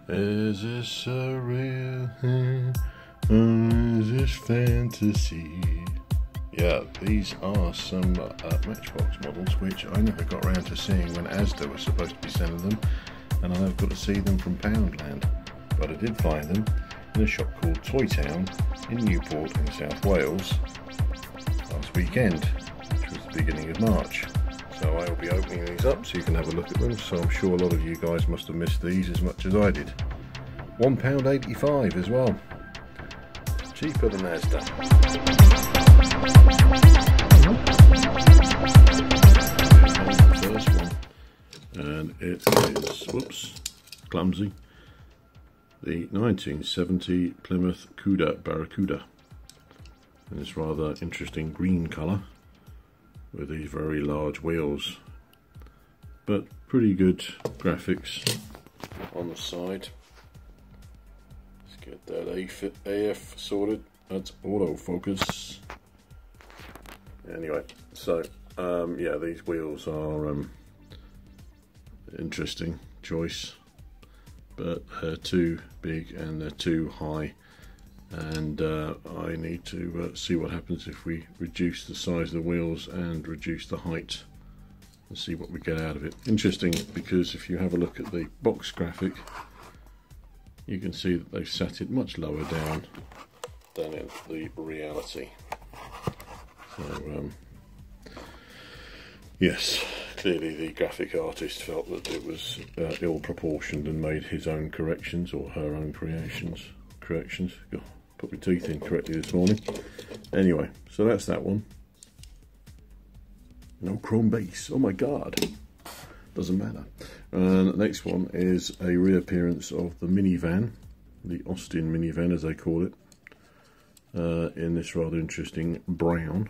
Is this a real thing, or is this fantasy? Yeah, these are some Matchbox models which I never got around to seeing when Asda was supposed to be selling them, and I never got to see them from Poundland. But I did find them in a shop called Toy Town in Newport in South Wales last weekend, which was the beginning of March. So I will be opening these up so you can have a look at them. So I'm sure a lot of you guys must have missed these as much as I did. £1.85 as well. Cheaper than Asda. First one. And it is, whoops, clumsy. The 1970 Plymouth Cuda Barracuda. In this rather interesting green colour, with these very large wheels, but pretty good graphics on the side. Let's get that AF sorted. That's autofocus. Anyway, so yeah, these wheels are interesting choice, but they're too big and they're too high. And I need to see what happens if we reduce the size of the wheels and reduce the height and see what we get out of it. Interesting, because if you have a look at the box graphic, you can see that they've set it much lower down than in the reality. So yes, clearly the graphic artist felt that it was ill proportioned and made his own corrections, or her own corrections. God, put my teeth in correctly this morning. Anyway, so that's that one. No chrome base. Oh my god. Doesn't matter. And the next one is a reappearance of the minivan, the Austin minivan as they call it, in this rather interesting brown.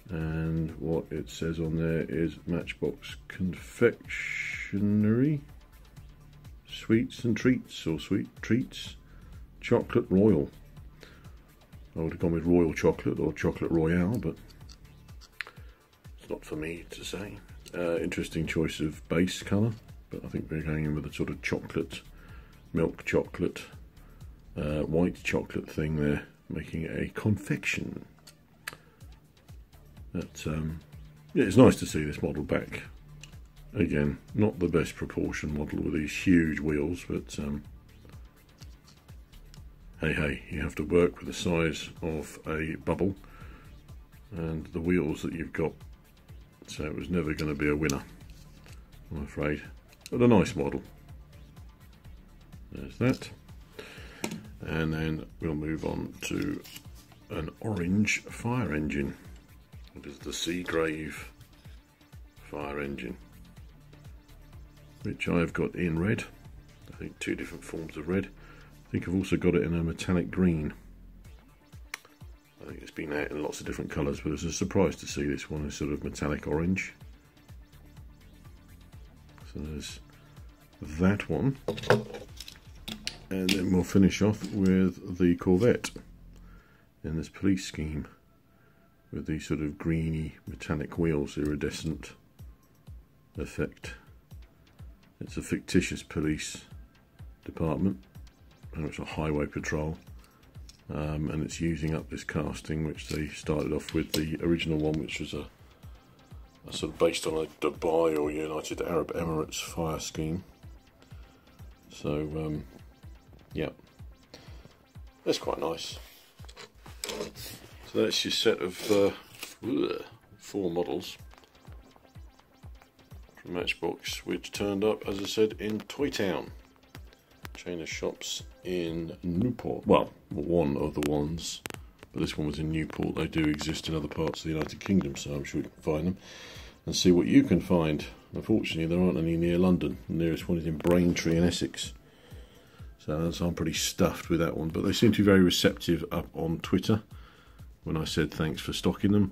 And what it says on there is Matchbox Confectionery, Sweets and Treats, or Sweet Treats, Chocolate Royal. I would have gone with Royal Chocolate or Chocolate Royale, but it's not for me to say. Interesting choice of base colour, but I think we're going in with a sort of chocolate, milk chocolate, white chocolate thing there, making it a confection. But yeah, it's nice to see this model back. Again, not the best proportion model with these huge wheels, but hey, you have to work with the size of a bubble and the wheels that you've got, so it was never going to be a winner, I'm afraid, but a nice model. There's that, and then we'll move on to an orange fire engine. It is the Seagrave fire engine, which I've got in red. I think two different forms of red. I think I've also got it in a metallic green. I think it's been out in lots of different colours, but it's a surprise to see this one is sort of metallic orange. So there's that one. And then we'll finish off with the Corvette in this police scheme, with these sort of greeny metallic wheels, iridescent effect. It's a fictitious police department. It's a highway patrol, and it's using up this casting which they started off with, the original one, which was a sort of based on a Dubai or United Arab Emirates fire scheme. So yeah, that's quite nice. So that's your set of 4 models from Matchbox, which turned up, as I said, in Toy Town, chain of shops in Newport. Well, one of the ones, but this one was in Newport. They do exist in other parts of the United Kingdom, so I'm sure you can find them and see what you can find. Unfortunately, there aren't any near London. The nearest one is in Braintree in Essex, so I'm pretty stuffed with that one. But they seem to be very receptive up on Twitter when I said thanks for stocking them.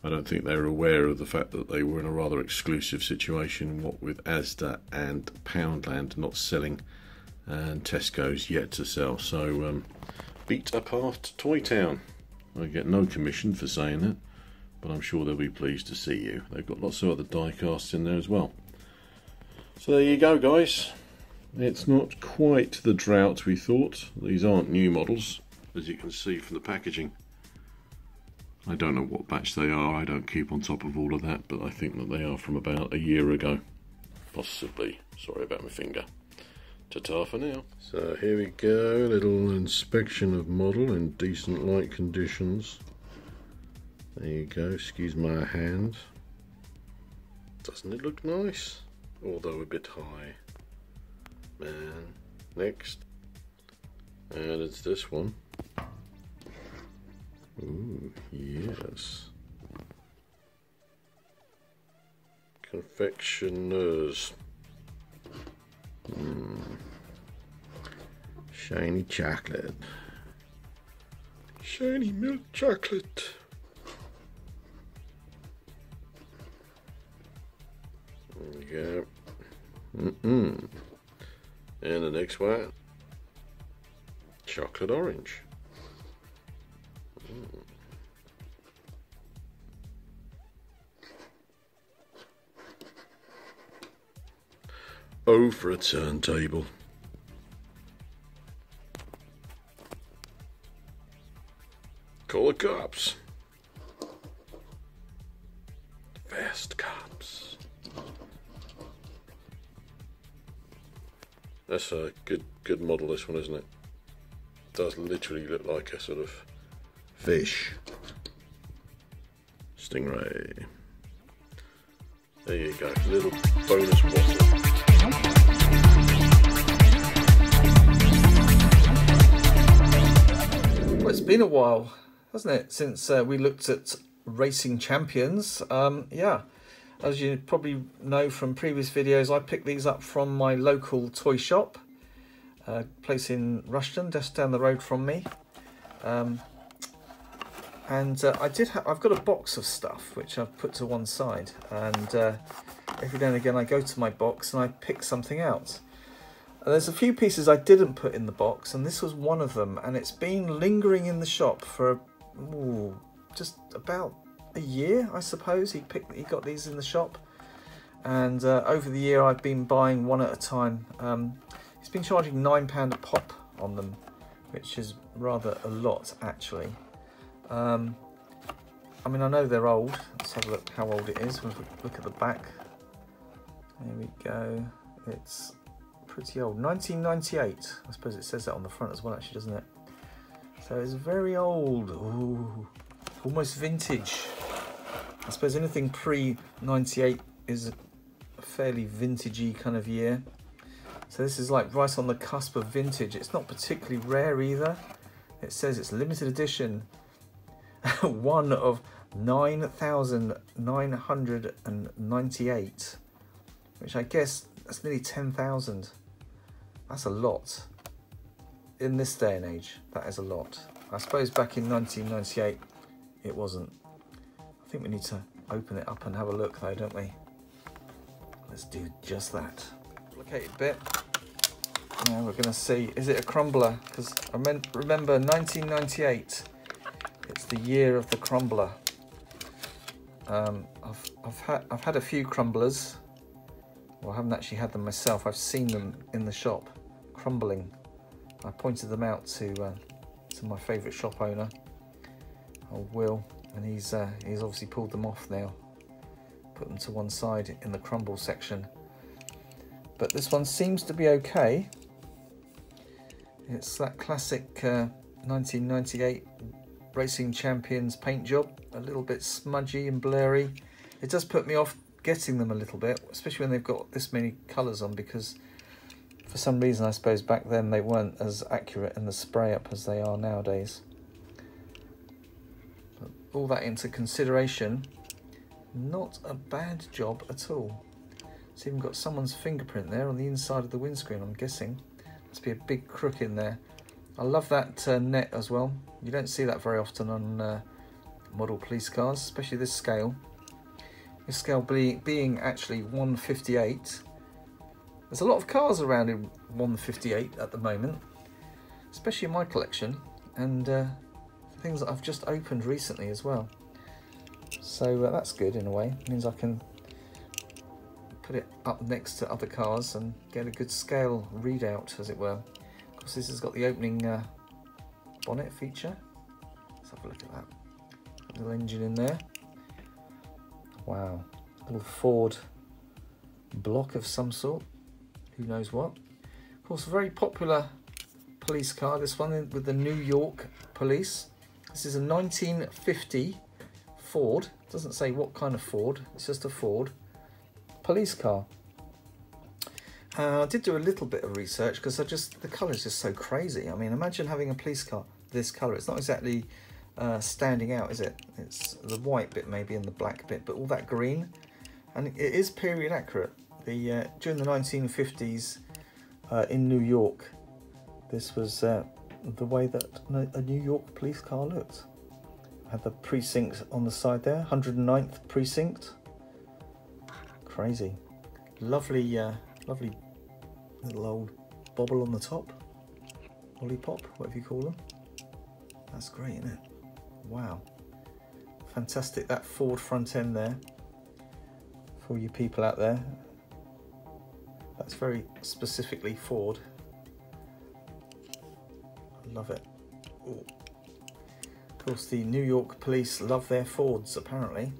I don't think they were aware of the fact that they were in a rather exclusive situation, what with Asda and Poundland not selling, and Tesco's yet to sell. So beat apart Toy Town. I get no commission for saying that, but I'm sure they'll be pleased to see you. They've got lots of other die casts in there as well. So there you go, guys. It's not quite the drought we thought. These aren't new models, as you can see from the packaging. I don't know what batch they are, I don't keep on top of all of that, but I think that they are from about a year ago. Possibly. Sorry about my finger. Ta-ta for now. So here we go, little inspection of model in decent light conditions. There you go, excuse my hand. Doesn't it look nice? Although a bit high. Man. Next. And it's this one. Ooh, yes. Confectioners. Shiny chocolate. Shiny milk chocolate. There you go. And the next one, chocolate orange. Oh, for a turntable. Call the cops. Fast cops. That's a good model, this one, isn't it? Does literally look like a sort of fish. Stingray. There you go, little bonus bottle. Well, it's been a while, hasn't it, since we looked at Racing Champions. Yeah, as you probably know from previous videos, I picked these up from my local toy shop, place in Rushden, just down the road from me. And I've got a box of stuff which I've put to one side, and every now and again I go to my box and I pick something out. And there's a few pieces I didn't put in the box, and this was one of them, and it's been lingering in the shop for just about a year, I suppose. He got these in the shop, and over the year I've been buying one at a time. He's been charging £9 a pop on them, which is rather a lot actually. I mean, I know they're old. Let's have a look how old it is. We'll look at the back. There we go. It's pretty old. 1998. I suppose it says that on the front as well, actually, doesn't it? So it's very old. Ooh, almost vintage. I suppose anything pre-98 is a fairly vintagey kind of year. So this is like right on the cusp of vintage. It's not particularly rare either. It says it's limited edition. One of 9,998, which I guess that's nearly 10,000. That's a lot. In this day and age, that is a lot. I suppose back in 1998, it wasn't. I think we need to open it up and have a look though, don't we? Let's do just that. Complicated bit. Now we're going to see, is it a crumbler? Because I remember 1998. It's the year of the crumbler. I've had a few crumblers. Well, I haven't actually had them myself. I've seen them in the shop crumbling. I pointed them out to my favourite shop owner, old Will, and he's obviously pulled them off now, put them to one side in the crumble section. But this one seems to be okay. It's that classic 1998 Racing Champions paint job, a little bit smudgy and blurry. It does put me off getting them a little bit, especially when they've got this many colours on, because for some reason I suppose back then they weren't as accurate in the spray up as they are nowadays. But all that into consideration, not a bad job at all. It's even got someone's fingerprint there on the inside of the windscreen, I'm guessing. Must be a big crook in there. I love that net as well. You don't see that very often on model police cars, especially this scale. This scale being actually 158. There's a lot of cars around in 158 at the moment, especially in my collection, and things that I've just opened recently as well. So that's good in a way. It means I can put it up next to other cars and get a good scale readout, as it were. Of course, this has got the opening bonnet feature. Let's have a look at that. Little engine in there. Wow, little Ford block of some sort. Who knows what? Of course, a very popular police car. This one with the New York Police. This is a 1950 Ford. It doesn't say what kind of Ford. It's just a Ford police car. I did do a little bit of research because the colour is just so crazy. I mean, imagine having a police car this colour. It's not exactly standing out, is it? It's the white bit maybe and the black bit, but all that green, and it is period accurate. During the 1950s in New York, this was the way that a New York police car looked. Had the precinct on the side there, 109th precinct. Crazy, lovely, lovely little old bobble on the top, lollipop, whatever you call them. That's great, isn't it? Wow, fantastic. That Ford front end there, for you people out there, that's very specifically Ford. I love it. Ooh. Of course, the New York police love their Fords, apparently.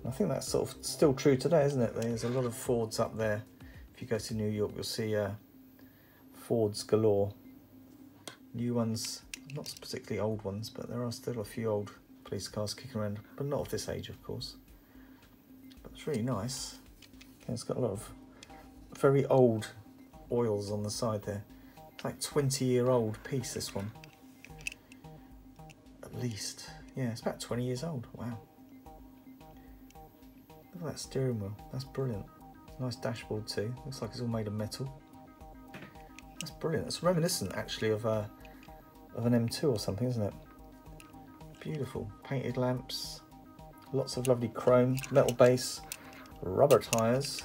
I think that's sort of still true today, isn't it? There's a lot of Fords up there. If you go to New York, you'll see Fords galore. New ones, not particularly old ones, but there are still a few old police cars kicking around, but not of this age, of course. But it's really nice. Okay, it's got a lot of very old oils on the side there. It's like 20-year-old piece, this one. At least. Yeah, it's about 20 years old. Wow. Look at that steering wheel. That's brilliant. Nice dashboard too. Looks like it's all made of metal. That's brilliant. It's reminiscent actually of an M2 or something, isn't it? Beautiful. Painted lamps. Lots of lovely chrome. Metal base. Rubber tyres.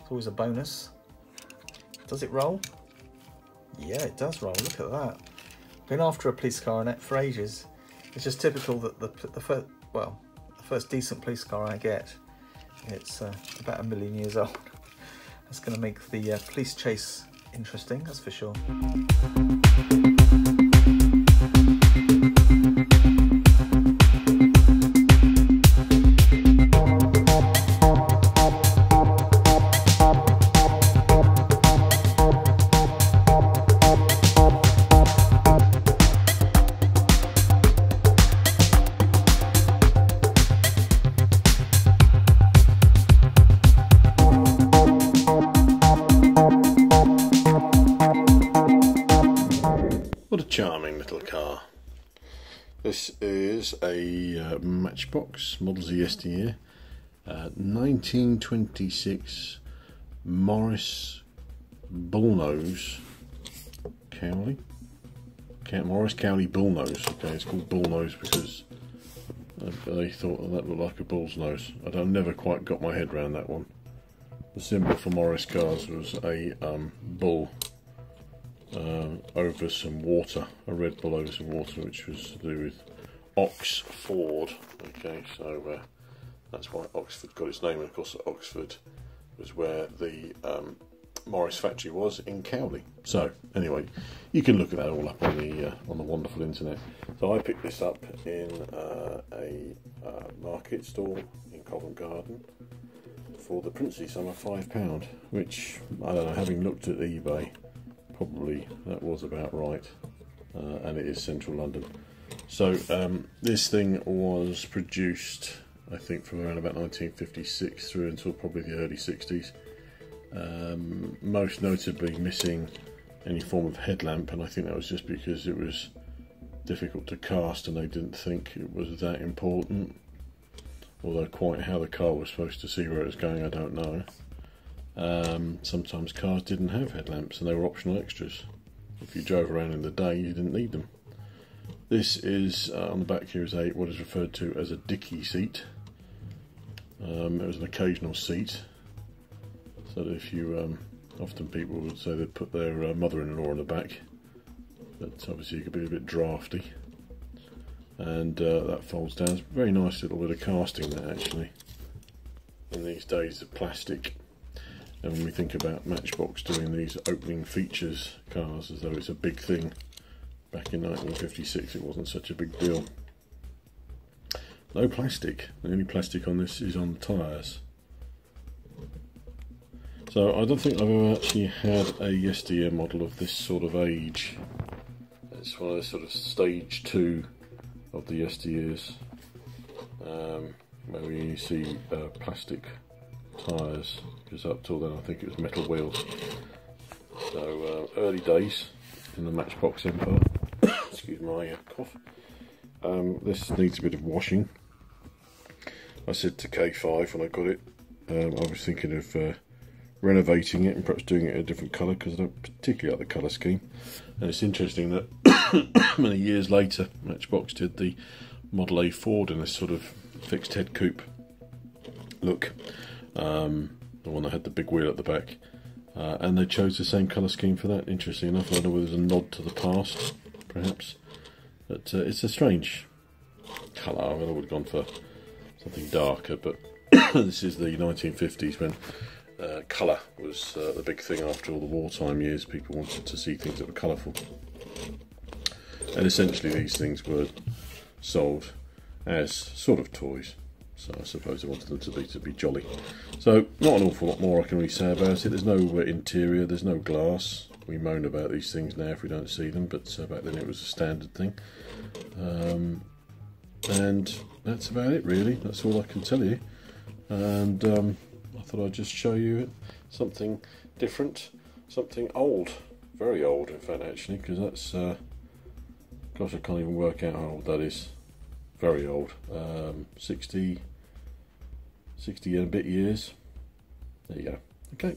It's always a bonus. Does it roll? Yeah, it does roll. Look at that. Been after a police car in it for ages. It's just typical that the first decent police car I get, it's about 1 million years old. That's going to make the police chase interesting, that's for sure. What a charming little car. This is a Matchbox Model Z ST 1926 Morris Bullnose Cowley. Morris Cowley Bullnose. Okay, it's called Bullnose because they thought that looked like a bull's nose. I never quite got my head around that one. The symbol for Morris cars was a bull over some water, a red bull over some water, which was to do with Oxford. Okay, so that's why Oxford got its name, and of course Oxford was where the Morris factory was in Cowley. So anyway, you can look at that all up on the wonderful internet. So I picked this up in a market stall in Covent Garden for the princely sum of £5, which, I don't know, having looked at eBay, probably that was about right, and it is central London. So this thing was produced, I think, from around about 1956 through until probably the early 60s, most notably missing any form of headlamp, and I think that was just because it was difficult to cast and they didn't think it was that important, although quite how the car was supposed to see where it was going I don't know. Sometimes cars didn't have headlamps and they were optional extras. If you drove around in the day you didn't need them. This is, on the back here, is what is referred to as a dicky seat. It was an occasional seat, so that if you, often people would say they'd put their mother-in-law in the back, but obviously you could be a bit drafty. And that folds down. It's a very nice little bit of casting there actually. In these days of plastic. And when we think about Matchbox doing these opening features cars as though it's a big thing, back in 1956 it wasn't such a big deal. No plastic. The only plastic on this is on the tyres. So I don't think I've ever actually had a yesteryear model of this sort of age. It's one of the sort of stage 2 of the yesteryears, where we see plastic tyres, because up till then I think it was metal wheels. So early days in the Matchbox empire. Excuse my cough. This needs a bit of washing. I said to K5 when I got it, I was thinking of renovating it and perhaps doing it a different colour, because I don't particularly like the colour scheme. And it's interesting that many years later Matchbox did the Model A Ford in this sort of fixed head coupe look, the one that had the big wheel at the back, and they chose the same colour scheme for that. Interesting enough, I don't know whether there's a nod to the past perhaps, but it's a strange colour. I would have gone for something darker, but this is the 1950s when colour was the big thing. After all the wartime years, people wanted to see things that were colourful, and essentially these things were sold as sort of toys, so I suppose they wanted them to be jolly. So not an awful lot more I can really say about it. There's no interior, there's no glass. We moan about these things now if we don't see them, but back then it was a standard thing. And that's about it really, that's all I can tell you. And I thought I'd just show you something different, something old, very old in fact actually, because that's, gosh I can't even work out how old that is, very old, 60 and a bit years. There you go. Okay,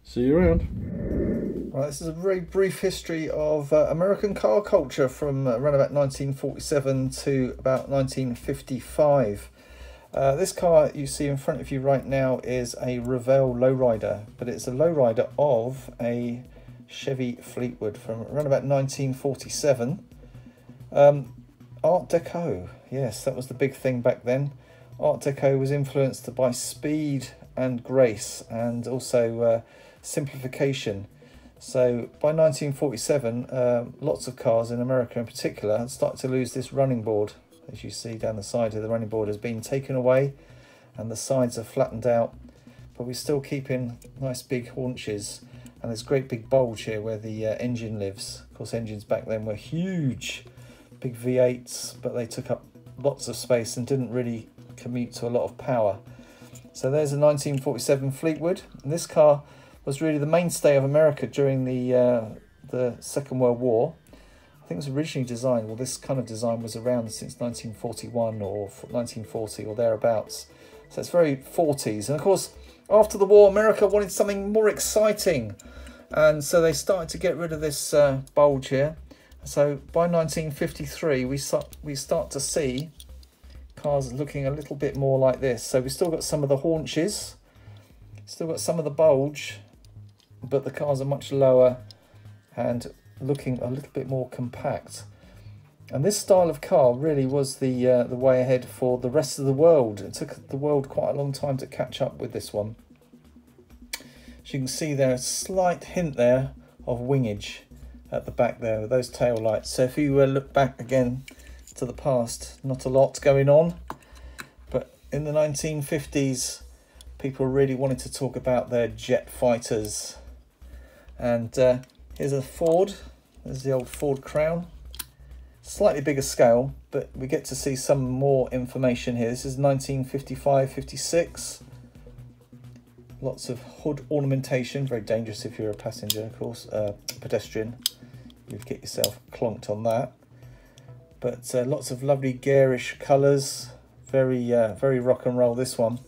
see you around. Right, this is a very brief history of American car culture from around about 1947 to about 1955. This car you see in front of you right now is a Revell lowrider, but it's a lowrider of a Chevy Fleetwood from around about 1947. Art Deco, yes, that was the big thing back then. Art Deco was influenced by speed and grace, and also simplification. So by 1947, lots of cars in America in particular had started to lose this running board. As you see down the side of the running board has been taken away, and the sides are flattened out, but we're still keeping nice big haunches and this great big bulge here where the engine lives. Of course, engines back then were huge, big V8s, but they took up lots of space and didn't really commute to a lot of power. So there's a 1947 Fleetwood, and this car was really the mainstay of America during the Second World War. I think it was originally designed, well, this kind of design was around since 1941 or 1940 or thereabouts. So it's very 40s. And of course, after the war, America wanted something more exciting. And so they started to get rid of this bulge here. So by 1953, we start to see cars looking a little bit more like this. So we've still got some of the haunches, still got some of the bulge, but the cars are much lower and looking a little bit more compact. And this style of car really was the way ahead for the rest of the world. It took the world quite a long time to catch up with this one. As you can see there, a slight hint there of wingage at the back there with those tail lights. So if you look back again to the past, not a lot going on, but in the 1950s people really wanted to talk about their jet fighters. And here's a Ford. There's the old Ford Crown. Slightly bigger scale, but we get to see some more information here. This is 1955-56. Lots of hood ornamentation, very dangerous if you're a passenger, of course, pedestrian. You'd get yourself clonked on that. But lots of lovely garish colours, very rock and roll this one.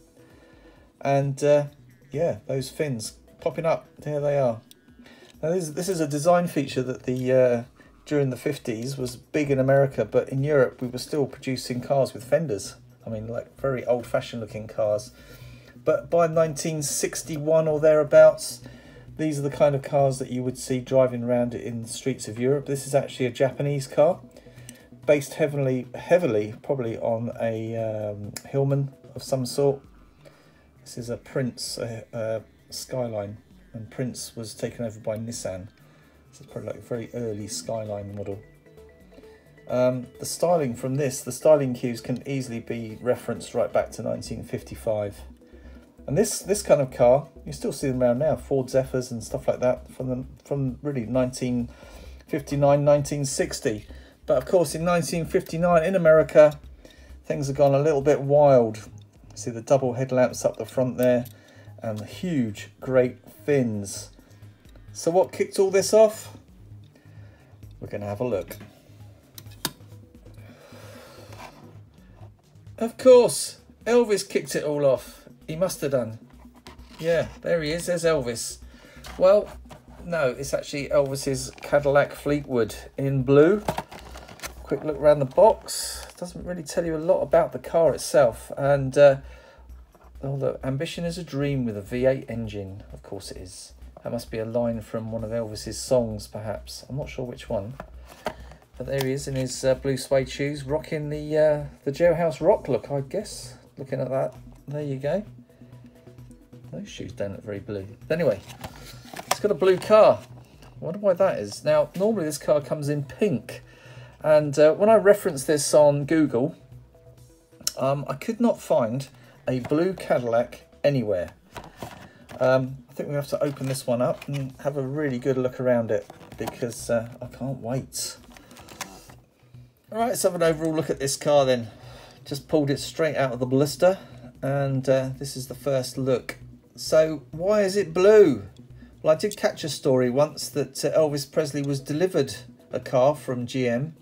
And yeah, those fins popping up, there they are. Now this is a design feature that during the 50s was big in America, but in Europe we were still producing cars with fenders. I mean, like very old-fashioned looking cars. But by 1961 or thereabouts, these are the kind of cars that you would see driving around in the streets of Europe. This is actually a Japanese car, based heavily probably on a Hillman of some sort. This is a Prince Skyline, and Prince was taken over by Nissan. So it's probably like a very early Skyline model. The styling from this, the styling cues can easily be referenced right back to 1955. And this kind of car, you still see them around now, Ford Zephyrs and stuff like that, from really 1959, 1960. But of course in 1959 in America, things have gone a little bit wild. See the double headlamps up the front there, and the huge, great fins. So what kicked all this off? We're going to have a look. Of course, Elvis kicked it all off. He must have done. Yeah, there he is. There's Elvis. Well, no, it's actually Elvis's Cadillac Fleetwood in blue. Quick look around the box. Doesn't really tell you a lot about the car itself. And oh, look, ambition is a dream with a V8 engine. Of course it is. That must be a line from one of Elvis's songs, perhaps. I'm not sure which one. But there he is in his blue suede shoes, rocking the Jailhouse Rock look, I guess. Looking at that. There you go. Those shoes don't look very blue. Anyway, it's got a blue car. I wonder why that is. Now, normally this car comes in pink. And when I referenced this on Google, I could not find a blue Cadillac anywhere. I think we have to open this one up and have a really good look around it, because I can't wait. All right, let's have an overall look at this car then. Just pulled it straight out of the blister, and this is the first look. So why is it blue? Well, I did catch a story once that Elvis Presley was delivered a car from GM,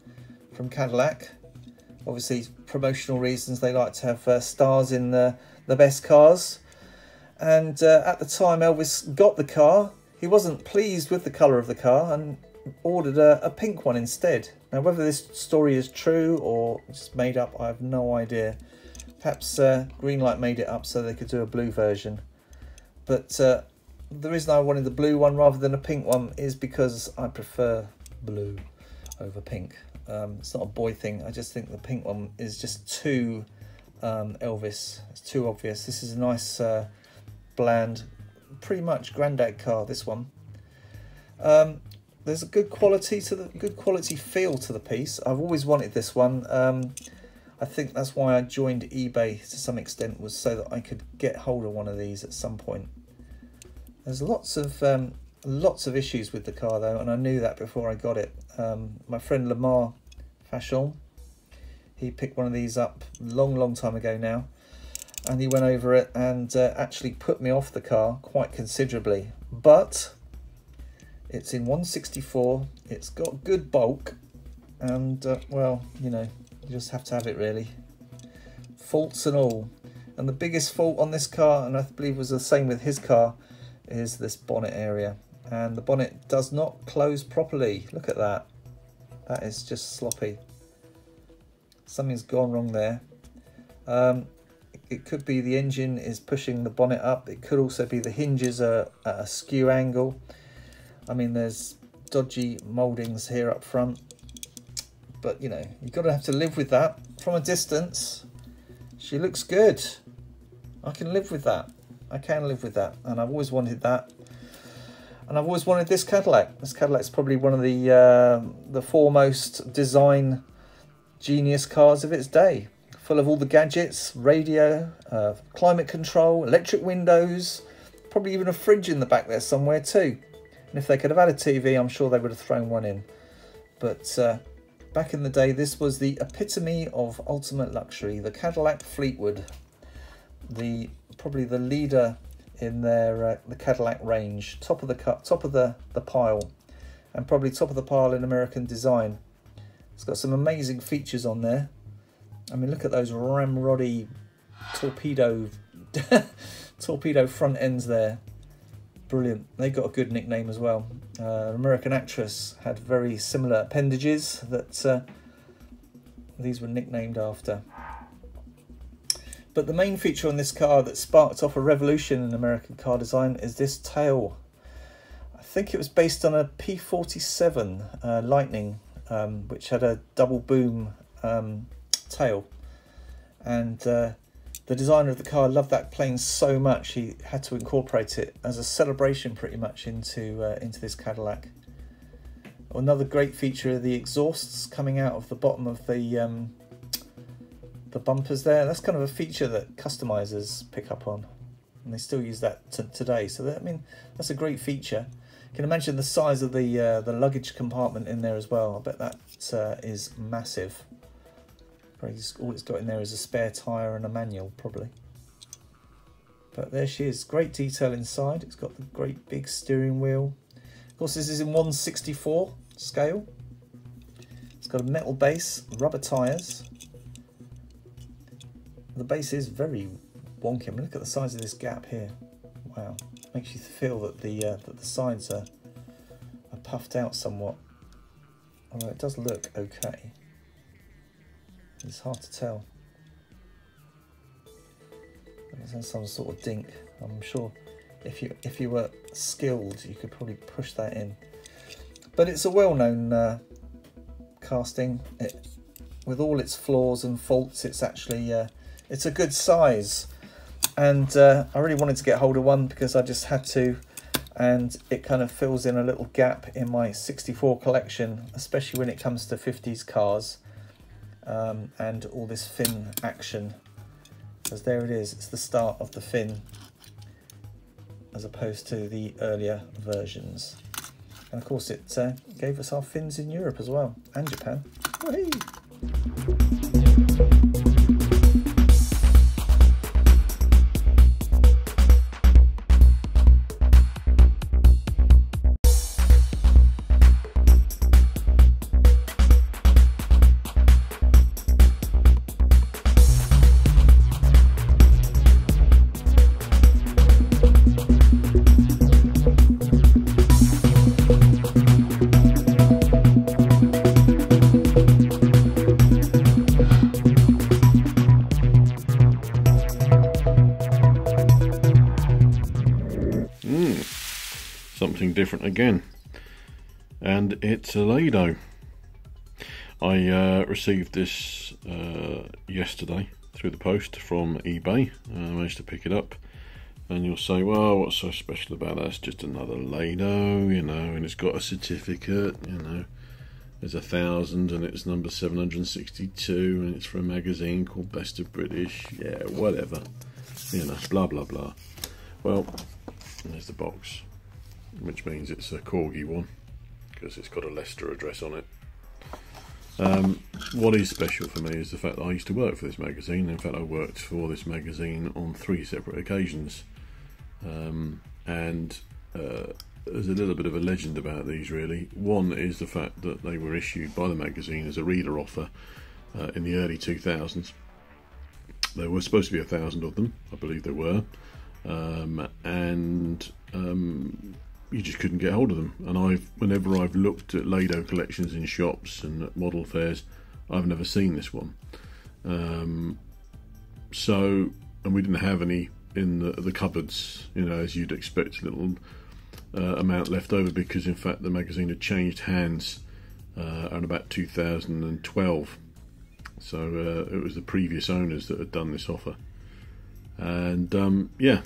from Cadillac. Obviously, promotional reasons, they like to have stars in the best cars. And at the time Elvis got the car, he wasn't pleased with the colour of the car and ordered a pink one instead. Now, whether this story is true or just made up, I have no idea. Perhaps Greenlight made it up so they could do a blue version. But the reason I wanted the blue one rather than a pink one is because I prefer blue over pink. It's not a boy thing. I just think the pink one is just too Elvis. It's too obvious. This is a nice, bland, pretty much granddad car, this one. There's a good quality feel to the piece. I've always wanted this one. I think that's why I joined eBay to some extent, was so that I could get hold of one of these at some point. There's lots of issues with the car though, and I knew that before I got it. My friend Lamar Fashon, he picked one of these up long time ago now, and he went over it and actually put me off the car quite considerably. But it's in 164, it's got good bulk, and well, you know, you just have to have it really. Faults and all. And the biggest fault on this car, and I believe was the same with his car, is this bonnet area. And the bonnet does not close properly. Look at that. That is just sloppy. Something's gone wrong there. It could be the engine is pushing the bonnet up. It could also be the hinges are at a skew angle. I mean, there's dodgy mouldings here up front. But, you know, you've got to have to live with that. From a distance, she looks good. I can live with that. I can live with that. And I've always wanted that. And I've always wanted this Cadillac. This Cadillac's probably one of the foremost design genius cars of its day. Full of all the gadgets, radio, climate control, electric windows, probably even a fridge in the back there somewhere too. And if they could have had a TV, I'm sure they would have thrown one in. But back in the day, this was the epitome of ultimate luxury. The Cadillac Fleetwood, probably the leader in their the Cadillac range, top of the pile, and probably top of the pile in American design. It's got some amazing features on there. I mean, look at those ramroddy torpedo front ends there. Brilliant. They got a good nickname as well. An American actress had very similar appendages that these were nicknamed after. But the main feature on this car that sparked off a revolution in American car design is this tail. I think it was based on a P47 Lightning, which had a double boom tail. And the designer of the car loved that plane so much he had to incorporate it as a celebration pretty much into this Cadillac. Another great feature are the exhausts coming out of the bottom of the bumpers there. That's kind of a feature that customizers pick up on, and they still use that today. So that, I mean, that's a great feature. You can imagine the size of the luggage compartment in there as well. I bet that is massive. Probably all it's got in there is a spare tyre and a manual, probably. But there she is. Great detail inside. It's got the great big steering wheel. Of course, this is in 1/64 scale. It's got a metal base, rubber tyres. The base is very wonky. I mean, look at the size of this gap here. Wow, makes you feel that the sides are puffed out somewhat. Although it does look okay. It's hard to tell. There's some sort of dink. I'm sure if you were skilled, you could probably push that in. But it's a well-known casting. With all its flaws and faults, it's actually it's a good size. And I really wanted to get hold of one because I just had to, and it kind of fills in a little gap in my 64 collection, especially when it comes to 50s cars. And all this fin action, because there it is, it's the start of the fin as opposed to the earlier versions. And of course it gave us our fins in Europe as well, and Japan. Whee! Something different again, and it's a Solido. I received this yesterday through the post from eBay. I managed to pick it up, and you'll say, well, what's so special about that? It's just another Solido, you know, and it's got a certificate, you know, there's 1,000 and it's number 762 and it's for a magazine called Best of British, yeah, whatever, you know, blah blah blah. Well, there's the box, which means it's a Corgi one because it's got a Leicester address on it. What is special for me is the fact that I used to work for this magazine. In fact, I worked for this magazine on 3 separate occasions, and there's a little bit of a legend about these really. One is the fact that they were issued by the magazine as a reader offer in the early 2000s. There were supposed to be 1,000 of them, I believe there were, and you just couldn't get hold of them. And whenever I've looked at Solido collections in shops and at model fairs, I've never seen this one. And we didn't have any in the cupboards, you know, as you'd expect, a little amount left over, because in fact the magazine had changed hands around about 2012. So it was the previous owners that had done this offer. And yeah,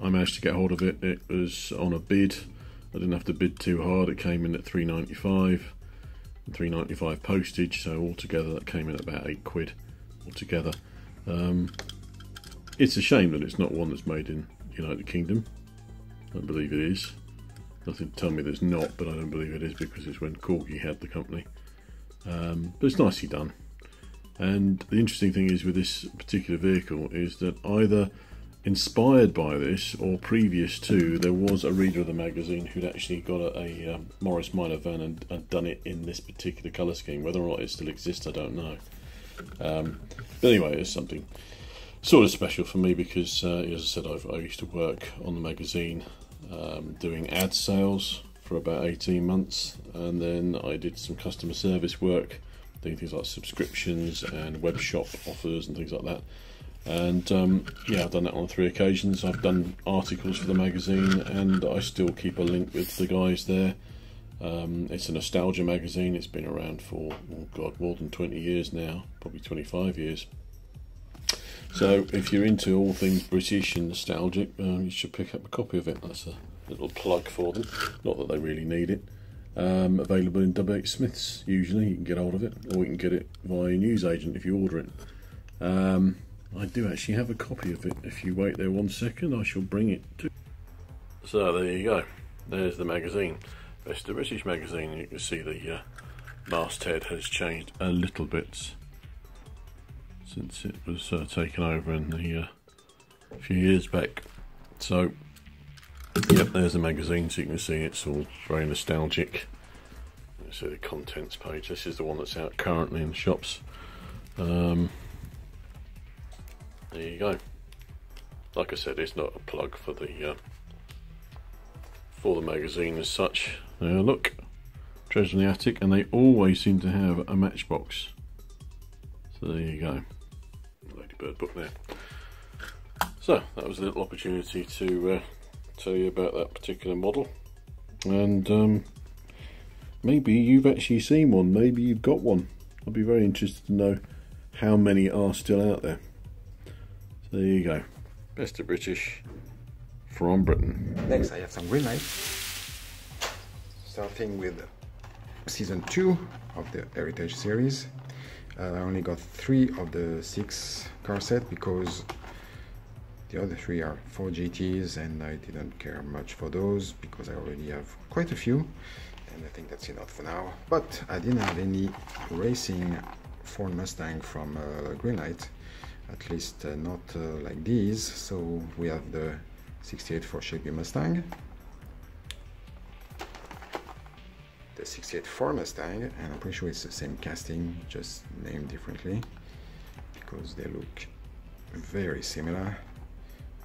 I managed to get hold of it. It was on a bid. I didn't have to bid too hard. It came in at £3.95, and £3.95 postage. So altogether, that came in at about £8 altogether. It's a shame that it's not one that's made in the United Kingdom. I don't believe it is. Nothing to tell me there's not, but I don't believe it is because it's when Corgi had the company. But it's nicely done. And the interesting thing is with this particular vehicle is that either inspired by this or previous to, there was a reader of the magazine who'd actually got a Morris Minor van and done it in this particular colour scheme. Whether or not it still exists, I don't know. But anyway, it's something sort of special for me because, as I said, I used to work on the magazine doing ad sales for about 18 months, and then I did some customer service work, doing things like subscriptions and web shop offers and things like that. And yeah, I've done that on 3 occasions. I've done articles for the magazine, and I still keep a link with the guys there. It's a nostalgia magazine. It's been around for, oh God, more than 20 years now, probably 25 years. So if you're into all things British and nostalgic, you should pick up a copy of it. That's a little plug for them. Not that they really need it. Available in W.H. Smith's usually. You can get hold of it, or you can get it via a newsagent if you order it. I do actually have a copy of it. If you wait there 1 second, I shall bring it to. So there you go. There's the magazine. Best of British magazine. You can see the masthead has changed a little bit since it was taken over in the a few years back. So yep, there's the magazine, so you can see it's all very nostalgic. You see the contents page. This is the one that's out currently in the shops. There you go. Like I said, it's not a plug for the magazine as such. Look, Treasure in the Attic, and they always seem to have a Matchbox. So there you go. Ladybird book there. So that was a little opportunity to tell you about that particular model, and maybe you've actually seen one, maybe you've got one. I'd be very interested to know how many are still out there. So there you go, best of British from Britain. Next I have some Greenlight, starting with season 2 of the Heritage series. I only got 3 of the 6 car set because the other 3 are 4 GTs, and I didn't care much for those because I already have quite a few, and I think that's enough for now. But I didn't have any racing Ford Mustang from Greenlight, at least not like these. So we have the 68 Ford Shelby Mustang, the 68 Ford Mustang, and I'm pretty sure it's the same casting, just named differently because they look very similar.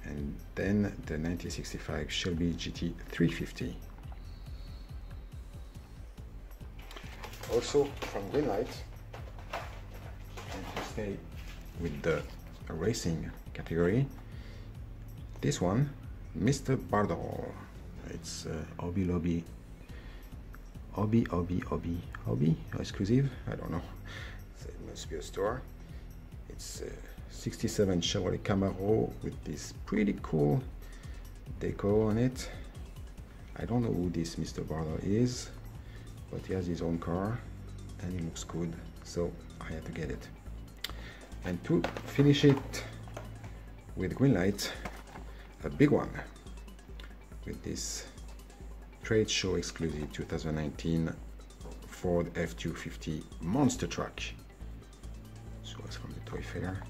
And then the 1965 Shelby GT 350. Also from Greenlight, and to stay with the racing category, this one, Mr. Bardor. It's Hobby exclusive, I don't know, so it must be a store. It's 67 Chevrolet Camaro with this pretty cool deco on it. I don't know who this Mr. Bardor is, but he has his own car and he looks good, so I had to get it. And to finish it with Greenlight, a big one with this trade show exclusive 2019 Ford F-250 monster truck. So it's from the Toy Fair,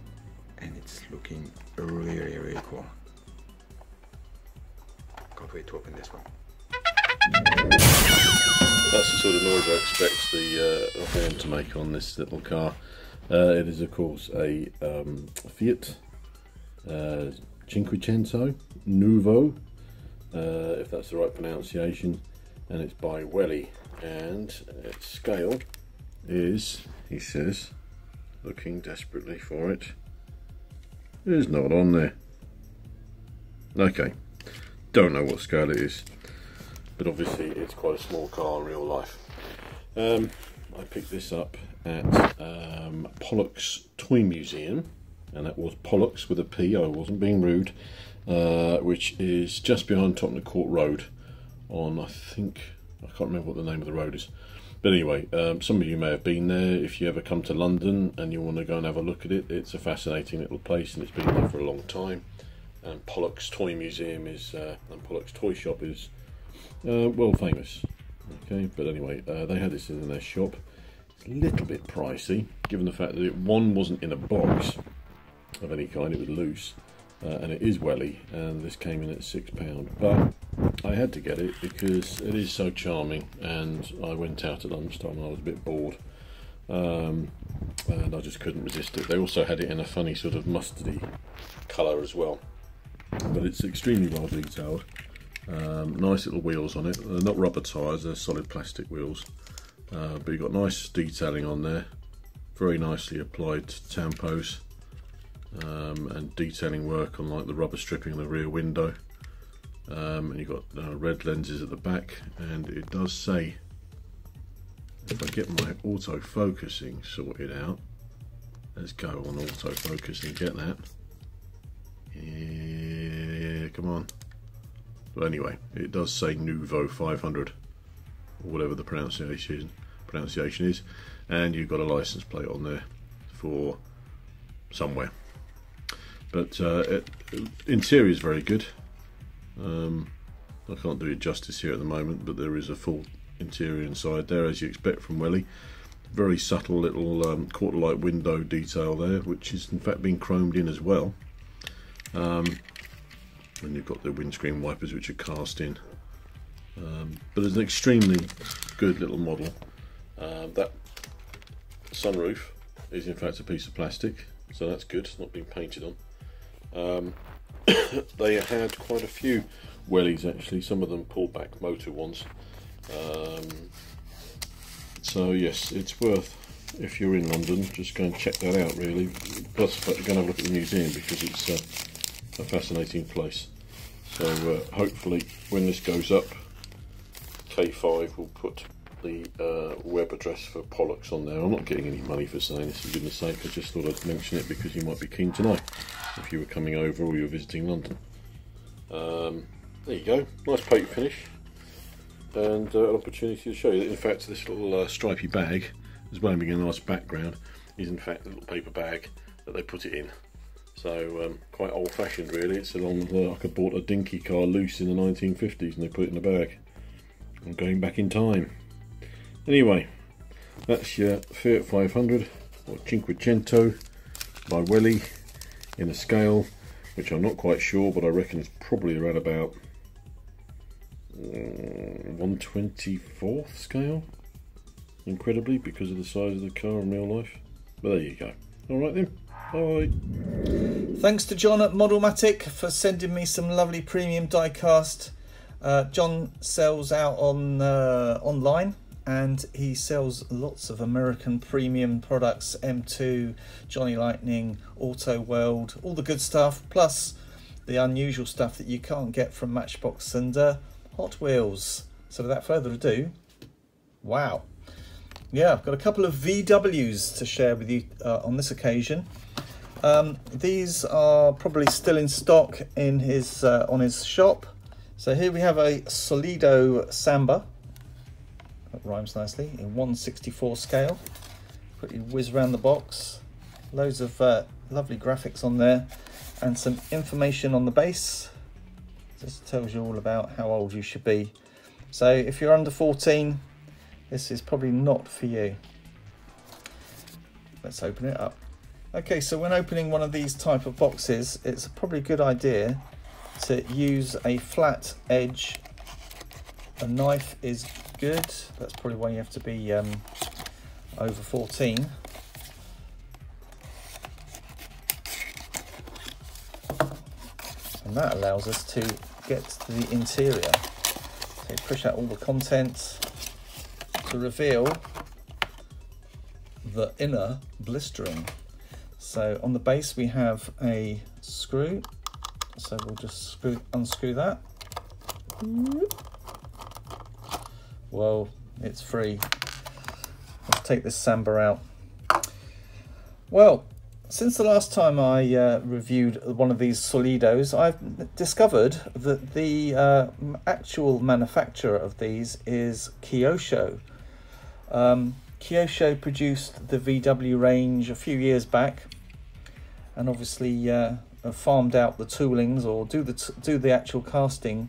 and it's looking really cool. Can't wait to open this one. That's the sort of noise I expect the horn to make on this little car. It is of course a Fiat Cinquecento Nuovo, if that's the right pronunciation, and it's by Welly, and its scale is, he says, looking desperately for it, it's not on there. Okay, don't know what scale it is, but obviously it's quite a small car in real life. I picked this up at Pollock's Toy Museum, and that was Pollock's with a P, I wasn't being rude, which is just behind Tottenham Court Road on, I think, I can't remember what the name of the road is. But anyway, some of you may have been there. If you ever come to London and you want to go and have a look at it, it's a fascinating little place, and it's been there for a long time. And Pollock's Toy Museum is, and Pollock's Toy Shop is well famous. Okay, but anyway, they had this in their shop. It's a little bit pricey, given the fact that it, one, wasn't in a box of any kind, it was loose, and it is Welly, and this came in at £6. But I had to get it because it is so charming, and I went out at lunchtime and I was a bit bored, and I just couldn't resist it. They also had it in a funny sort of mustardy colour as well, but it's extremely well detailed. Nice little wheels on it. They're not rubber tyres, they're solid plastic wheels, but you've got nice detailing on there, very nicely applied tampos, and detailing work on like the rubber stripping on the rear window, and you've got red lenses at the back, and it does say, if I get my auto focusing sorted out, let's go on auto focus and get that. Yeah, come on. But anyway, it does say Nouveau 500, or whatever the pronunciation is, and you've got a license plate on there for somewhere. But interior is very good. I can't do it justice here at the moment, but there is a full interior inside there, as you expect from Welly. Very subtle little quarter light window detail there, which is in fact being chromed in as well. And you've got the windscreen wipers which are cast in. But it's an extremely good little model. That sunroof is in fact a piece of plastic, so that's good. It's not been painted on. They had quite a few Wellies actually, some of them pulled back motor ones. So yes, it's worth, if you're in London, just go and check that out really. Plus go and have a look at the museum, because it's a fascinating place. So hopefully when this goes up, K5 will put the web address for Pollux on there. I'm not getting any money for saying this, for goodness sake. I just thought I'd mention it because you might be keen to know if you were coming over or you were visiting London. There you go, nice paint finish, and an opportunity to show you that in fact this little stripy bag, as well as being a nice background, is in fact a little paper bag that they put it in. So quite old fashioned really. It's along like I bought a dinky car loose in the 1950s and they put it in a bag. I'm going back in time. Anyway, that's your Fiat 500 or Cinquecento by Welly in a scale which I'm not quite sure, but I reckon it's probably around about 1/24th scale, incredibly, because of the size of the car in real life. But there you go. Alright then, bye. Thanks to John at Modelmatic for sending me some lovely premium diecast. John sells out on online, and he sells lots of American premium products, M2, Johnny Lightning, Auto World, all the good stuff, plus the unusual stuff that you can't get from Matchbox and Hot Wheels. So without further ado, wow. Yeah, I've got a couple of VWs to share with you on this occasion. These are probably still in stock in his on his shop. So here we have a Solido Samba. That rhymes nicely, in 1/64 scale. Quickly whiz around the box. Loads of lovely graphics on there, and some information on the base. Just tells you all about how old you should be. So if you're under 14, this is probably not for you. Let's open it up. Okay, so when opening one of these type of boxes, it's probably a good idea to use a flat edge. A knife is good. That's probably why you have to be over 14. And that allows us to get to the interior. So you push out all the contents to reveal the inner blistering. So on the base we have a screw. So we'll just unscrew that. Well, it's free. Let's take this Samba out. Well, since the last time I reviewed one of these Solidos, I've discovered that the actual manufacturer of these is Kyosho. Kyosho produced the VW range a few years back, and obviously farmed out the toolings, or do the actual casting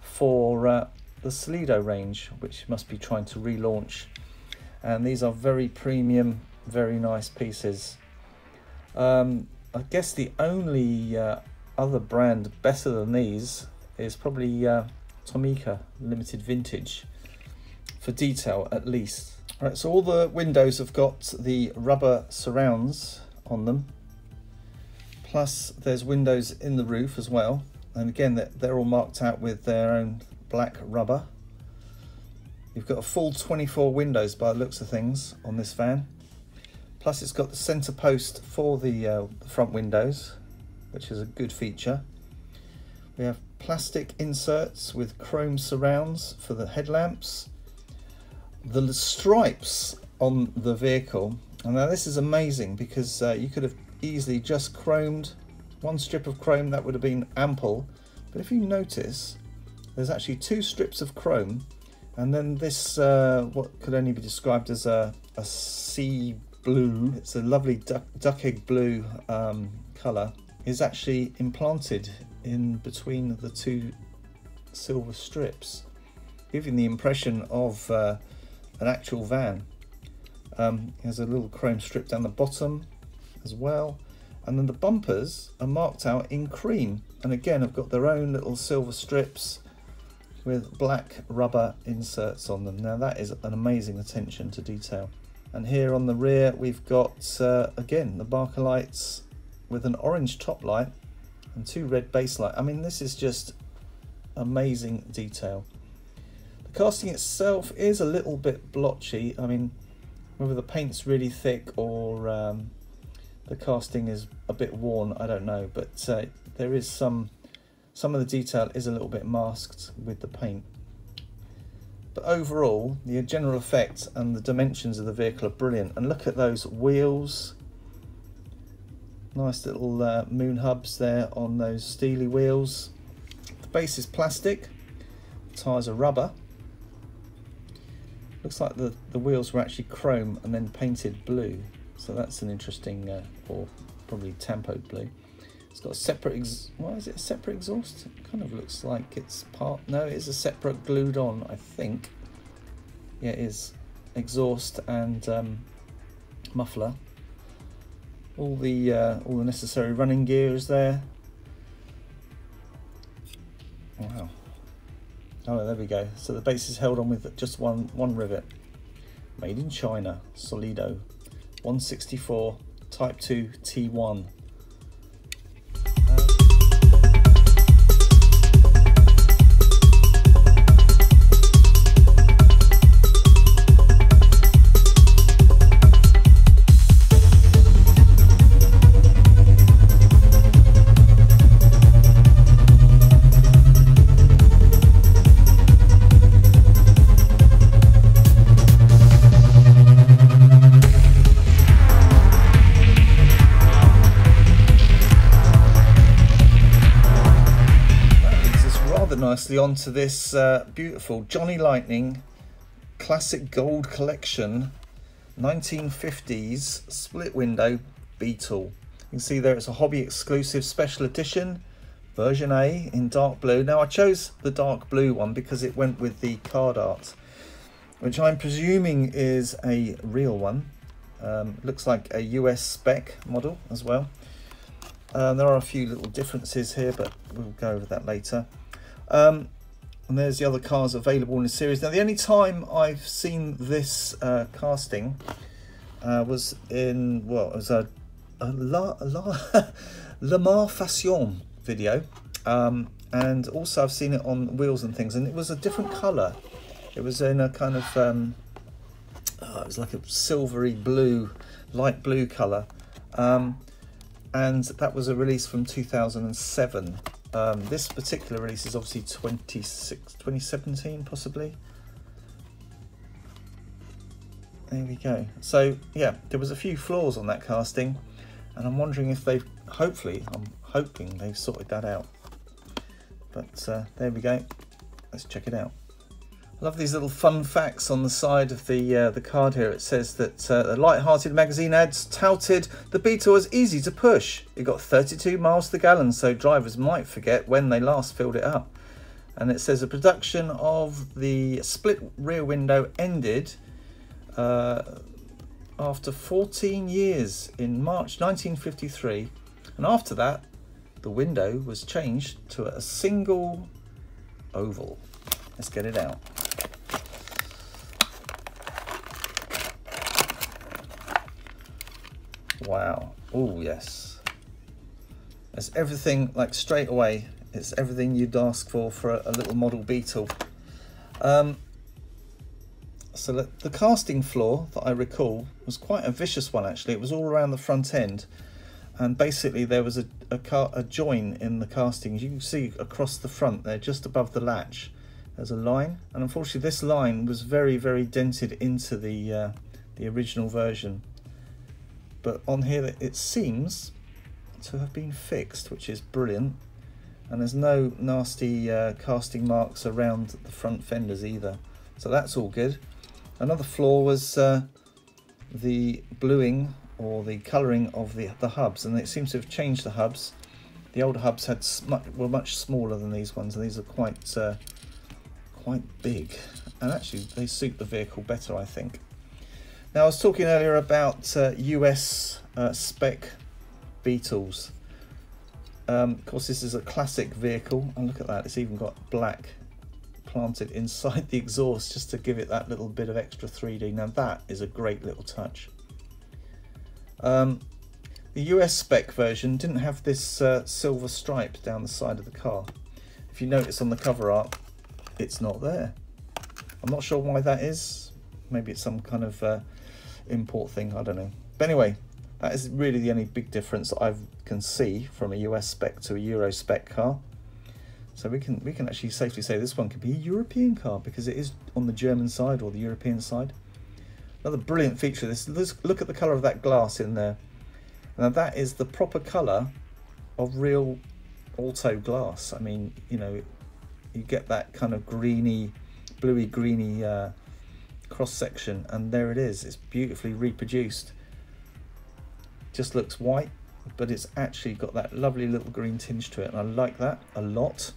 for the Solido range, which must be trying to relaunch. And these are very premium, very nice pieces. I guess the only other brand better than these is probably Tomica Limited Vintage, for detail at least. Right, so all the windows have got the rubber surrounds on them, plus there's windows in the roof as well, and again they're all marked out with their own black rubber. You've got a full 24 windows by the looks of things on this van. Plus it's got the centre post for the front windows, which is a good feature. We have plastic inserts with chrome surrounds for the headlamps. The stripes on the vehicle, and now this is amazing because you could have easily just chromed one strip of chrome, that would have been ample. But if you notice, there's actually 2 strips of chrome, and then this what could only be described as a sea blue, it's a lovely duck egg blue colour, is actually implanted in between the 2 silver strips, giving the impression of an actual van. There's a little chrome strip down the bottom as well, and then the bumpers are marked out in cream, and again have got their own little silver strips with black rubber inserts on them. Now that is an amazing attention to detail. And here on the rear we've got again the Barker lights with an orange top light and 2 red base lights. I mean, this is just amazing detail. The casting itself is a little bit blotchy. I mean, whether the paint's really thick or the casting is a bit worn, I don't know, but there is some of the detail is a little bit masked with the paint. But overall, the general effect and the dimensions of the vehicle are brilliant. And look at those wheels. Nice little moon hubs there on those steely wheels. The base is plastic, the tyres are rubber. Looks like the wheels were actually chrome and then painted blue. So that's an interesting, or probably tampoed blue. It's got a separate, why is it a separate exhaust? It kind of looks like it's part, no, it is a separate glued on, I think. Yeah, it is. Exhaust and muffler. All the necessary running gear is there. Wow. Oh, there we go. So the base is held on with just one rivet. Made in China, Solido. 164, Type 2 T1. Nicely onto this beautiful Johnny Lightning classic gold collection 1950s split window Beetle. You can see there it's a hobby exclusive special edition version A in dark blue. Now I chose the dark blue one because it went with the card art, which I'm presuming is a real one. Looks like a US spec model as well. There are a few little differences here, but we'll go over that later. And there's the other cars available in the series. Now the only time I've seen this casting was in, well, it was a Le Mans Fashion video, and also I've seen it on wheels and things, and it was a different colour. It was in a kind of it was like a silvery blue, light blue colour, and that was a release from 2007. This particular release is obviously 2017 possibly. There we go. So yeah, there was a few flaws on that casting, and I'm wondering if they've, I'm hoping they've sorted that out. But there we go. Let's check it out. I love these little fun facts on the side of the card here. It says that the light-hearted magazine ads touted the Beetle as easy to push. It got 32 miles to the gallon, so drivers might forget when they last filled it up. And it says the production of the split rear window ended after 14 years in March 1953. And after that, the window was changed to a single oval. Let's get it out. Wow. Oh yes, it's everything, like straight away it's everything you'd ask for a little model Beetle. So the casting flaw that I recall was quite a vicious one actually. It was all around the front end, and basically there was a join in the castings. You can see across the front there, just above the latch, there's a line, and unfortunately this line was very, very dented into the original version. But on here it seems to have been fixed, which is brilliant. And there's no nasty casting marks around the front fenders either, so that's all good. Another flaw was the bluing or the colouring of the hubs, and it seems to have changed the hubs. The older hubs were much smaller than these ones, and these are quite big, and actually they suit the vehicle better, I think. Now, I was talking earlier about US spec Beetles. Of course, this is a classic vehicle, and look at that, it's even got black planted inside the exhaust just to give it that little bit of extra 3D. Now that is a great little touch. The US spec version didn't have this silver stripe down the side of the car. If you notice on the cover art, it's not there. I'm not sure why that is. Maybe it's some kind of import thing, I don't know. But anyway, that is really the only big difference that I can see from a US spec to a Euro spec car. So we can actually safely say this one could be a European car because it is on the German side or the European side. Another brilliant feature of this, look at the colour of that glass in there. Now that is the proper colour of real auto glass. I mean, you know, you get that kind of greeny, bluey greeny cross section, and there it is. It's beautifully reproduced. Just looks white, but it's actually got that lovely little green tinge to it, and I like that a lot.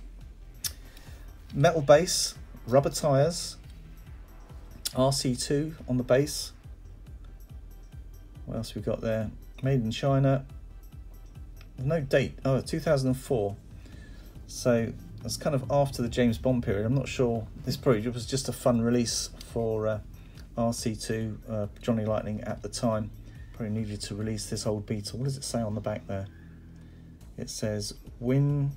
Metal base, rubber tyres, RC2 on the base. What else we got there? Made in China. No date. Oh, 2004. So that's kind of after the James Bond period. I'm not sure. This probably was just a fun release for RC2, Johnny Lightning at the time. Probably needed to release this old Beetle. What does it say on the back there? It says Win-ooey?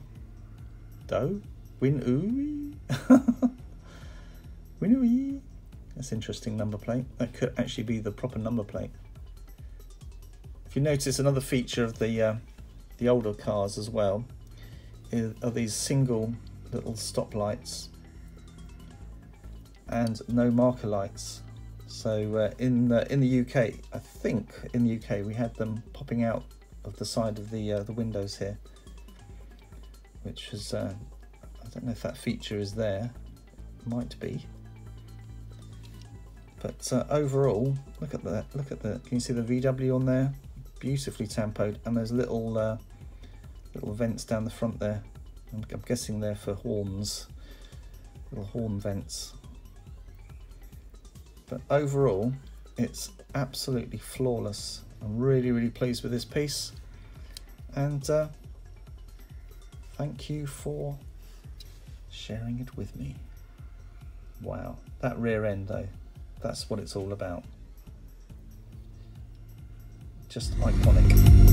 Win-ooey. That's interesting number plate. That could actually be the proper number plate. If you notice, another feature of the older cars as well are these single little stop lights and no marker lights. So in the UK, I think in the UK we had them popping out of the side of the windows here, which is I don't know if that feature is there. It might be. But overall, look at that. Look at the. Can you see the VW on there? Beautifully tampoed, and there's little little vents down the front there. I'm guessing they're for horns, little horn vents. But overall, it's absolutely flawless. I'm really, really pleased with this piece, and thank you for sharing it with me. Wow, that rear end though. That's what it's all about. Just iconic.